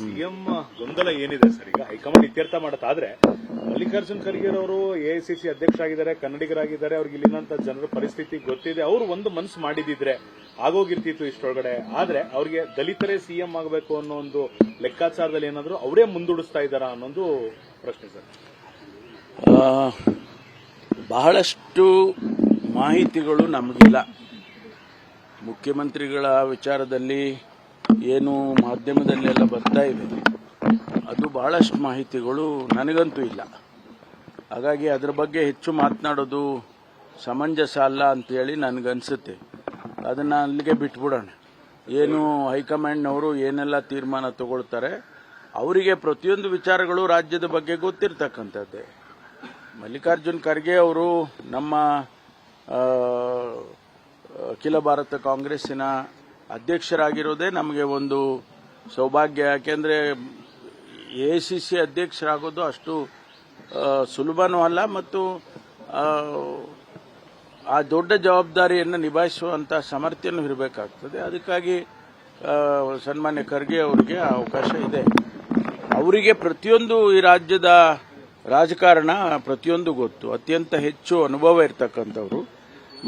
CM ಗೊಂದಲ ಏನಿದೆ sir? ಈಗ ಹೈಕಮಾಂಡ್ ಇತ್ಯರ್ಥ ಮಾಡತ್ತಾದ್ರೆ ಮಲ್ಲಿಕಾರ್ಜುನ್ ಖರ್ಗೆ ಅವರು ಎಐಸಿಸಿ ಅಧ್ಯಕ್ಷ ಆಗಿದ್ದಾರೆ, ಕನ್ನಡಿಗರಾಗಿದ್ದಾರೆ, ಅವ್ರಿಗೆ ಇಲ್ಲಿನಂತ ಜನರ ಪರಿಸ್ಥಿತಿ ಗೊತ್ತಿದೆ. ಅವರು ಒಂದು ಮನಸ್ಸು ಮಾಡಿದಿದ್ರೆ ಆಗೋಗಿರ್ತಿತ್ತು ಇಷ್ಟೊಳಗಡೆ. ಆದ್ರೆ ಅವ್ರಿಗೆ ದಲಿತರೇ ಸಿಎಂ ಆಗಬೇಕು ಅನ್ನೋ ಒಂದು ಲೆಕ್ಕಾಚಾರದಲ್ಲಿ ಏನಾದ್ರು ಅವರೇ ಮುಂದೂಡಿಸ್ತಾ ಇದ್ದಾರಾ ಅನ್ನೋದು ಪ್ರಶ್ನೆ ಸರ್. ಬಹಳಷ್ಟು ಮಾಹಿತಿಗಳು ನಮಗಿಲ್ಲ. ಮುಖ್ಯಮಂತ್ರಿಗಳ ವಿಚಾರದಲ್ಲಿ ಏನು ಮಾಧ್ಯಮದಲ್ಲೆಲ್ಲ ಬರ್ತಾ ಇದೆ, ಅದು ಬಹಳಷ್ಟು ಮಾಹಿತಿಗಳು ನನಗಂತೂ ಇಲ್ಲ. ಹಾಗಾಗಿ ಅದರ ಬಗ್ಗೆ ಹೆಚ್ಚು ಮಾತನಾಡೋದು ಸಮಂಜಸ ಅಲ್ಲ ಅಂತೇಳಿ ನನಗನ್ಸುತ್ತೆ. ಅದನ್ನು ಅಲ್ಲಿಗೆ ಬಿಟ್ಬಿಡೋಣ. ಏನು ಹೈಕಮಾಂಡ್ನವರು ಏನೆಲ್ಲ ತೀರ್ಮಾನ ತಗೊಳ್ತಾರೆ, ಅವರಿಗೆ ಪ್ರತಿಯೊಂದು ವಿಚಾರಗಳು ರಾಜ್ಯದ ಬಗ್ಗೆ ಗೊತ್ತಿರ್ತಕ್ಕಂಥದ್ದೇ. ಮಲ್ಲಿಕಾರ್ಜುನ್ ಖರ್ಗೆ ಅವರು ನಮ್ಮ ಅಖಿಲ ಭಾರತ ಕಾಂಗ್ರೆಸ್ಸಿನ ಅಧ್ಯಕ್ಷರಾಗಿರೋದೇ ನಮಗೆ ಒಂದು ಸೌಭಾಗ್ಯ. ಯಾಕೆಂದರೆ ಎಐಸಿಸಿ ಅಧ್ಯಕ್ಷರಾಗೋದು ಅಷ್ಟು ಸುಲಭನೂ ಅಲ್ಲ ಮತ್ತು ಆ ದೊಡ್ಡ ಜವಾಬ್ದಾರಿಯನ್ನು ನಿಭಾಯಿಸುವಂಥ ಸಾಮರ್ಥ್ಯನೂ ಇರಬೇಕಾಗ್ತದೆ. ಅದಕ್ಕಾಗಿ ಸನ್ಮಾನ್ಯ ಖರ್ಗೆ ಅವರಿಗೆ ಅವಕಾಶ ಇದೆ. ಅವರಿಗೆ ಪ್ರತಿಯೊಂದು ಈ ರಾಜ್ಯದ ರಾಜಕಾರಣ ಪ್ರತಿಯೊಂದು ಗೊತ್ತು, ಅತ್ಯಂತ ಹೆಚ್ಚು ಅನುಭವ ಇರತಕ್ಕಂಥವ್ರು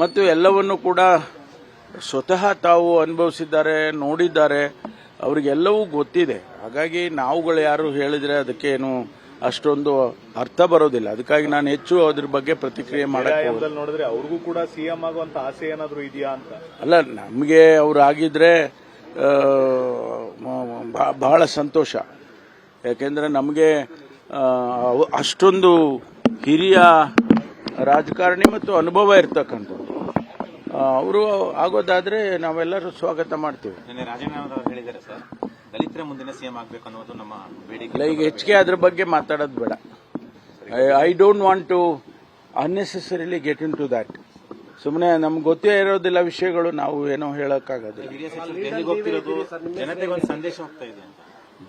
ಮತ್ತು ಎಲ್ಲವನ್ನು ಕೂಡ ಸ್ವತಃ ತಾವು ಅನುಭವಿಸಿದ್ದಾರೆ, ನೋಡಿದ್ದಾರೆ, ಅವರಿಗೆಲ್ಲವೂ ಗೊತ್ತಿದೆ. ಹಾಗಾಗಿ ನಾವುಗಳು ಯಾರು ಹೇಳಿದ್ರೆ ಅದಕ್ಕೇನು ಅಷ್ಟೊಂದು ಅರ್ಥ ಬರೋದಿಲ್ಲ. ಅದಕ್ಕಾಗಿ ನಾನು ಹೆಚ್ಚು ಅದ್ರ ಬಗ್ಗೆ ಪ್ರತಿಕ್ರಿಯೆ ಮಾಡಕ್ಕೆ ನೋಡಿದ್ರೆ ಅವ್ರಿಗೂ ಕೂಡ ಸಿಎಂ ಆಗುವಂತ ಆಸೆ ಏನಾದ್ರು ಇದೆಯಾ ಅಂತ ಅಲ್ಲ. ನಮಗೆ ಅವ್ರು ಆಗಿದ್ರೆ ಬಹಳ ಸಂತೋಷ. ಯಾಕೆಂದ್ರೆ ನಮಗೆ ಅಷ್ಟೊಂದು ಹಿರಿಯ ರಾಜಕಾರಣಿ ಮತ್ತು ಅನುಭವ ಇರ್ತಕ್ಕಂಥದ್ದು. ಅವರು ಆಗೋದಾದ್ರೆ ನಾವೆಲ್ಲರೂ ಸ್ವಾಗತ ಮಾಡ್ತೀವಿ. ಹೇಳಿದ್ದಾರೆ ಸರ್, ದಲಿತರ ಮುಂದಿನ ಸಿಎಂ ಆಗಬೇಕು ಅನ್ನೋದು ನಮ್ಮ ಬೇಡಿಕೆ. ಈಗ ಹೆಚ್ಚಿಗೆ ಅದ್ರ ಬಗ್ಗೆ ಮಾತಾಡೋದು ಬೇಡ. I don't want to unnecessarily get into that. ಸುಮ್ಮನೆ ನಮ್ಗೆ ಗೊತ್ತೇ ಇರೋದಿಲ್ಲ ವಿಷಯಗಳು, ನಾವು ಏನೋ ಹೇಳೋಕ್ಕಾಗೋದಿಲ್ಲ. ಜನತೆಗೆ ಒಂದು ಸಂದೇಶ ಹೋಗ್ತಾ ಇದೆ.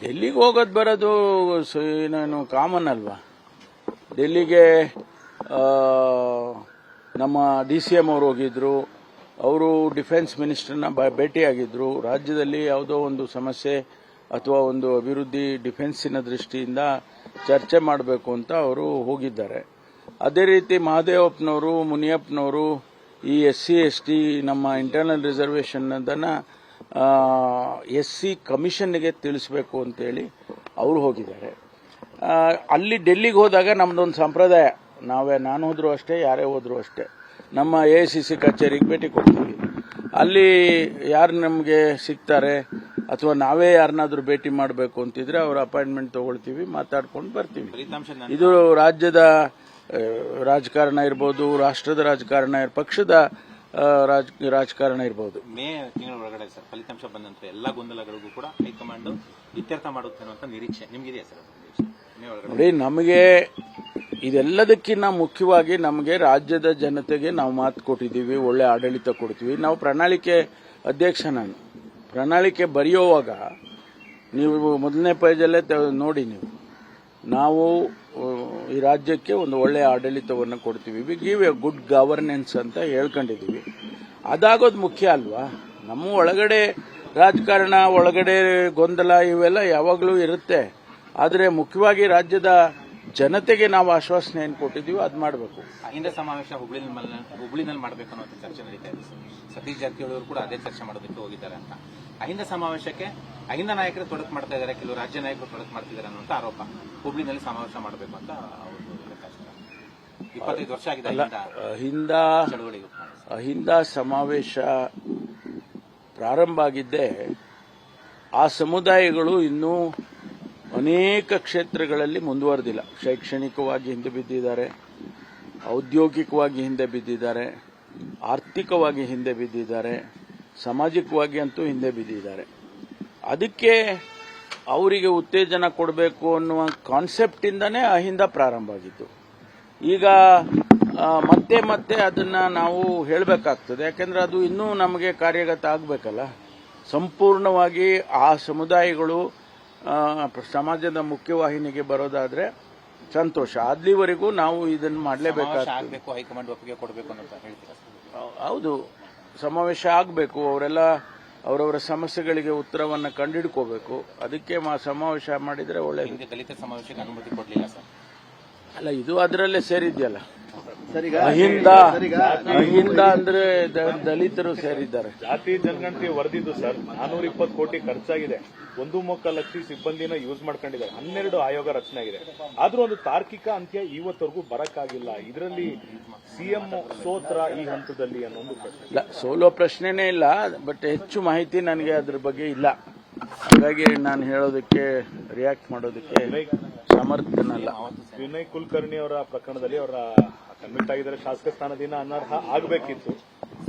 ಡೆಲ್ಲಿಗೆ ಹೋಗೋದು ಬರೋದು ಏನು ಕಾಮನ್ ಅಲ್ವಾ? ಡೆಲ್ಲಿಗೆ ನಮ್ಮ DCM ಅವರು ಹೋಗಿದ್ರು, ಅವರು ಡಿಫೆನ್ಸ್ ಮಿನಿಸ್ಟರ್ನ ಭೇಟಿಯಾಗಿದ್ರು. ರಾಜ್ಯದಲ್ಲಿ ಯಾವುದೋ ಒಂದು ಸಮಸ್ಯೆ ಅಥವಾ ಒಂದು ಅಭಿವೃದ್ಧಿ ಡಿಫೆನ್ಸಿನ ದೃಷ್ಟಿಯಿಂದ ಚರ್ಚೆ ಮಾಡಬೇಕು ಅಂತ ಅವರು ಹೋಗಿದ್ದಾರೆ. ಅದೇ ರೀತಿ ಮಹದೇವಪ್ಪನವರು, ಮುನಿಯಪ್ಪನವರು ಈ SC ST ನಮ್ಮ ಇಂಟರ್ನಲ್ ರಿಸರ್ವೇಷನ್ ಅದನ್ನು SC ಕಮಿಷನ್ಗೆ ತಿಳಿಸಬೇಕು ಅಂತೇಳಿ ಅವರು ಹೋಗಿದ್ದಾರೆ. ಅಲ್ಲಿ ಡೆಲ್ಲಿಗೆ ಹೋದಾಗ ನಮ್ದೊಂದು ಸಂಪ್ರದಾಯ, ನಾನು ಹೋದ್ರು ಅಷ್ಟೇ, ಯಾರೇ ಹೋದ್ರು ಅಷ್ಟೇ, ನಮ್ಮ AICC ಕಚೇರಿಗೆ ಭೇಟಿ ಕೊಡ್ತೀವಿ. ಅಲ್ಲಿ ಯಾರು ನಮಗೆ ಸಿಗ್ತಾರೆ ಅಥವಾ ನಾವೇ ಯಾರನ್ನಾದ್ರೂ ಭೇಟಿ ಮಾಡಬೇಕು ಅಂತಿದ್ರೆ ಅವರ ಅಪಾಯಿಂಟ್ಮೆಂಟ್ ತಗೊಳ್ತೀವಿ, ಮಾತಾಡ್ಕೊಂಡು ಬರ್ತೀವಿ. ಇದು ರಾಜ್ಯದ ರಾಜಕಾರಣ ಇರ್ಬೋದು, ರಾಷ್ಟ್ರದ ರಾಜಕಾರಣ, ಪಕ್ಷದ ರಾಜಕಾರಣ ಇರ್ಬೋದು. ಮೇ ತಿಂಗಳ ಒಳಗಡೆ ಸರ್ ಫಲಿತಾಂಶ ಬಂದಂತ ಎಲ್ಲ ಗೊಂದಲಗಳಿಗೂ ಕೂಡ ಹೈಕಮಾಂಡ್ ಇತ್ಯರ್ಥ ಮಾಡುತ್ತೆ ಅನ್ನುವಂಥ ನಿರೀಕ್ಷೆ ನಿಮಗಿದೆಯಾ ಸರ್? ನೋಡಿ, ನಮಗೆ ಇದೆಲ್ಲದಕ್ಕಿಂತ ಮುಖ್ಯವಾಗಿ ನಮಗೆ ರಾಜ್ಯದ ಜನತೆಗೆ ನಾವು ಮಾತು ಕೊಟ್ಟಿದ್ದೀವಿ, ಒಳ್ಳೆ ಆಡಳಿತ ಕೊಡ್ತೀವಿ. ನಾವು ಪ್ರಣಾಳಿಕೆ ಅಧ್ಯಕ್ಷ. ನಾನು ಪ್ರಣಾಳಿಕೆ ಬರೆಯುವಾಗ ನೀವು ಮೊದಲನೇ ಪೇಜಲ್ಲೇ ನೋಡಿ, ನಾವು ಈ ರಾಜ್ಯಕ್ಕೆ ಒಂದು ಒಳ್ಳೆಯ ಆಡಳಿತವನ್ನು ಕೊಡ್ತೀವಿ, we give A good governance ಅಂತ ಹೇಳ್ಕೊಂಡಿದ್ದೀವಿ. ಅದಾಗೋದು ಮುಖ್ಯ ಅಲ್ವಾ? ನಮ್ಮ ಒಳಗಡೆ ರಾಜಕಾರಣ, ಒಳಗಡೆ ಗೊಂದಲ ಇವೆಲ್ಲ ಯಾವಾಗಲೂ ಇರುತ್ತೆ. ಆದರೆ ಮುಖ್ಯವಾಗಿ ರಾಜ್ಯದ ಜನತೆಗೆ ನಾವು ಆಶ್ವಾಸನೆ ಏನು ಕೊಟ್ಟಿದ್ದೀವಿ ಅದು ಮಾಡಬೇಕು. ಅಹಿಂದ ಸಮಾವೇಶ ಹುಬ್ಳಿನಲ್ಲಿ ಮಾಡಬೇಕು ಅನ್ನೋ ಚರ್ಚೆ ನಡೀತಾ ಇದೆ. ಸತೀಶ್ ಜಾರಕಿಹೊಳಿ ಅವರು ಕೂಡ ಅದೇ ಚರ್ಚೆ ಮಾಡೋದಕ್ಕೆ ಹೋಗಿದ್ದಾರೆ ಅಂತ. ಅಹಿಂದ ಸಮಾವೇಶಕ್ಕೆ ಅಹಿಂದ ನಾಯಕರು ತೊಡಕು ಮಾಡ್ತಾ ಇದ್ದಾರೆ, ಕೆಲವು ರಾಜ್ಯ ನಾಯಕರು ತೊಡಕು ಮಾಡ್ತಿದ್ದಾರೆ ಅನ್ನುವಂಥ ಆರೋಪ. ಹುಬ್ಳಿನಲ್ಲಿ ಸಮಾವೇಶ ಮಾಡಬೇಕು ಅಂತ ಅವರು 25 ವರ್ಷ ಆಗಿದೆ ಅಹಿಂದ ಸಮಾವೇಶ ಪ್ರಾರಂಭ ಆಗಿದ್ದೆ. ಆ ಸಮುದಾಯಗಳು ಇನ್ನೂ ಅನೇಕ ಕ್ಷೇತ್ರಗಳಲ್ಲಿ ಮುಂದುವರೆದಿಲ್ಲ. ಶೈಕ್ಷಣಿಕವಾಗಿ ಹಿಂದೆ ಬಿದ್ದಿದ್ದಾರೆ, ಔದ್ಯೋಗಿಕವಾಗಿ ಹಿಂದೆ ಬಿದ್ದಿದ್ದಾರೆ, ಆರ್ಥಿಕವಾಗಿ ಹಿಂದೆ ಬಿದ್ದಿದ್ದಾರೆ, ಸಾಮಾಜಿಕವಾಗಿ ಅಂತೂ ಹಿಂದೆ ಬಿದ್ದಿದ್ದಾರೆ. ಅದಕ್ಕೆ ಅವರಿಗೆ ಉತ್ತೇಜನ ಕೊಡಬೇಕು ಅನ್ನುವ ಕಾನ್ಸೆಪ್ಟಿಂದನೇ ಅಹಿಂದ ಪ್ರಾರಂಭ ಆಗಿದ್ದು. ಈಗ ಮತ್ತೆ ಮತ್ತೆ ಅದನ್ನು ನಾವು ಹೇಳಬೇಕಾಗ್ತದೆ. ಯಾಕೆಂದರೆ ಅದು ಇನ್ನೂ ನಮಗೆ ಕಾರ್ಯಗತ ಆಗಬೇಕಲ್ಲ. ಸಂಪೂರ್ಣವಾಗಿ ಆ ಸಮುದಾಯಗಳು ಸಮಾಜದ ಮುಖ್ಯವಾಹಿನಿಗೆ ಬರೋದಾದ್ರೆ ಸಂತೋಷ. ಅಲ್ಲಿವರೆಗೂ ನಾವು ಇದನ್ನು ಮಾಡಲೇಬೇಕಾಗ್ತದೆ. ಹೈಕಮಾಂಡ್ ಒಪ್ಪಿಗೆ ಕೊಡಬೇಕು ಅಂತ ಹೇಳ್ತೀರಾ? ಹೌದು, ಸಮಾವೇಶ ಆಗಬೇಕು. ಅವರೆಲ್ಲ ಅವರವರ ಸಮಸ್ಯೆಗಳಿಗೆ ಉತ್ತರವನ್ನು ಕಂಡುಹಿಡ್ಕೋಬೇಕು. ಅದಕ್ಕೆ ಸಮಾವೇಶ ಮಾಡಿದರೆ ಒಳ್ಳೆಯದು. ಹಿಂದೆ ದಲಿತ ಸಮಾವೇಶಕ್ಕೆ ಅನುಮತಿ ಕೊಡಲಿಲ್ಲ ಸರ್. ಅಲ್ಲ, ಇದು ಅದರಲ್ಲೇ ಸೇರಿದ್ಯಲ್ಲ. ಅಹಿಂದ ಅಂದ್ರೆ ದಲಿತರು ಸೇರಿದ್ದಾರೆ. ಜಾತಿ ಜನಗಣತಿ ವರದಿದ್ದು ಸರ್ 420 ಕೋಟಿ ಖರ್ಚಾಗಿದೆ. 1.3 ಲಕ್ಷ ಸಿಬ್ಬಂದಿನ ಯೂಸ್ ಮಾಡ್ಕೊಂಡಿದ್ದಾರೆ. 12 ಆಯೋಗ ರಚನೆ ಆಗಿದೆ. ಆದ್ರೂ ಒಂದು ತಾರ್ಕಿಕ ಅಂತ್ಯ ಇವತ್ತವರೆಗೂ ಬರಕ್ಕಾಗಿಲ್ಲ. ಇದರಲ್ಲಿ ಸಿಎಂ ಸೋತ್ರ ಈ ಹಂತದಲ್ಲಿ ಅನ್ನೋ ಒಂದು ಪ್ರಶ್ನೆ. ಇಲ್ಲ, ಸೋಲೋ ಪ್ರಶ್ನೆನೇ ಇಲ್ಲ. ಬಟ್ ಹೆಚ್ಚು ಮಾಹಿತಿ ನನಗೆ ಅದ್ರ ಬಗ್ಗೆ ಇಲ್ಲ. ಹಾಗಾಗಿ ನಾನು ಹೇಳೋದಕ್ಕೆ ರಿಯಾಕ್ಟ್ ಮಾಡೋದಕ್ಕೆ ಸಮರ್ಥನಲ್ಲ. ವಿನಯ್ ಕುಲಕರ್ಣಿ ಅವರ ಪ್ರಕರಣದಲ್ಲಿ ಅವರ ಕನ್ವಿಕ್ಟ್ ಆಗಿದ್ದಾರೆ. ಶಾಸಕ ಸ್ಥಾನದಿಂದ ಅನರ್ಹ ಆಗಬೇಕಿತ್ತು.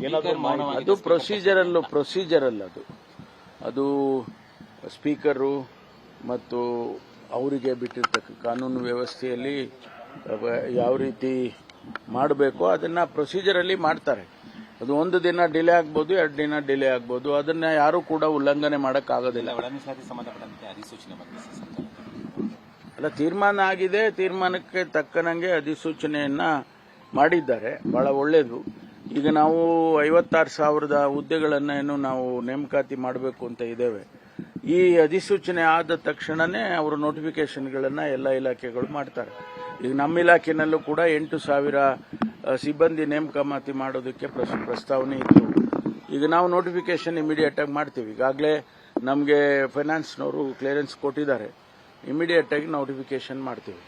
ಏನಾದರೂ ಅದು ಪ್ರೊಸೀಜರ್ ಅಲ್ಲ. ಅದು ಸ್ಪೀಕರು ಮತ್ತು ಅವರಿಗೆ ಬಿಟ್ಟಿರ್ತಕ್ಕ ಕಾನೂನು ವ್ಯವಸ್ಥೆಯಲ್ಲಿ ಯಾವ ರೀತಿ ಮಾಡಬೇಕು ಅದನ್ನ ಪ್ರೊಸೀಜರಲ್ಲಿ ಮಾಡ್ತಾರೆ. ಅದು 1 ದಿನ ಡಿಲೇ ಆಗ್ಬೋದು, 2 ದಿನ ಡಿಲೇ ಆಗ್ಬೋದು. ಅದನ್ನ ಯಾರು ಕೂಡ ಉಲ್ಲಂಘನೆ ಮಾಡೋಕ್ಕಾಗೋದಿಲ್ಲ. ಒಳ ಮೀಸಲಾತಿ ಸಂಬಂಧಪಟ್ಟಂತೆ ಅಧಿಸೂಚನೆ ಬಂದಿದೆ. ಅಲ್ಲ, ತೀರ್ಮಾನ ಆಗಿದೆ. ತೀರ್ಮಾನಕ್ಕೆ ತಕ್ಕನಂಗೆ ಅಧಿಸೂಚನೆಯನ್ನ ಮಾಡಿದ್ದಾರೆ. ಬಹಳ ಒಳ್ಳೆಯದು. ಈಗ ನಾವು 56,000 ಹುದ್ದೆಗಳನ್ನೇನು ನಾವು ನೇಮಕಾತಿ ಮಾಡಬೇಕು ಅಂತ ಇದ್ದೇವೆ. ಈ ಅಧಿಸೂಚನೆ ಆದ ತಕ್ಷಣನೇ ಅವರು ನೋಟಿಫಿಕೇಶನ್ಗಳನ್ನ ಎಲ್ಲ ಇಲಾಖೆಗಳು ಮಾಡ್ತಾರೆ. ಈಗ ನಮ್ಮ ಇಲಾಖೆನಲ್ಲೂ ಕೂಡ 8,000 ಸಿಬ್ಬಂದಿ ನೇಮಕಾತಿ ಮಾಡೋದಕ್ಕೆ ಪ್ರಸ್ತಾವನೆ ಇತ್ತು. ಈಗ ನಾವು ನೋಟಿಫಿಕೇಶನ್ ಇಮಿಡಿಯೇಟ್ ಆಗಿ ಮಾಡ್ತೀವಿ. ಈಗಾಗಲೇ ನಮಗೆ ಫೈನಾನ್ಸ್ನವರು ಕ್ಲಿಯರೆನ್ಸ್ ಕೊಟ್ಟಿದ್ದಾರೆ. ಇಮಿಡಿಯೇಟ್ ಆಗಿ ನೋಟಿಫಿಕೇಶನ್ ಮಾಡ್ತೀವಿ.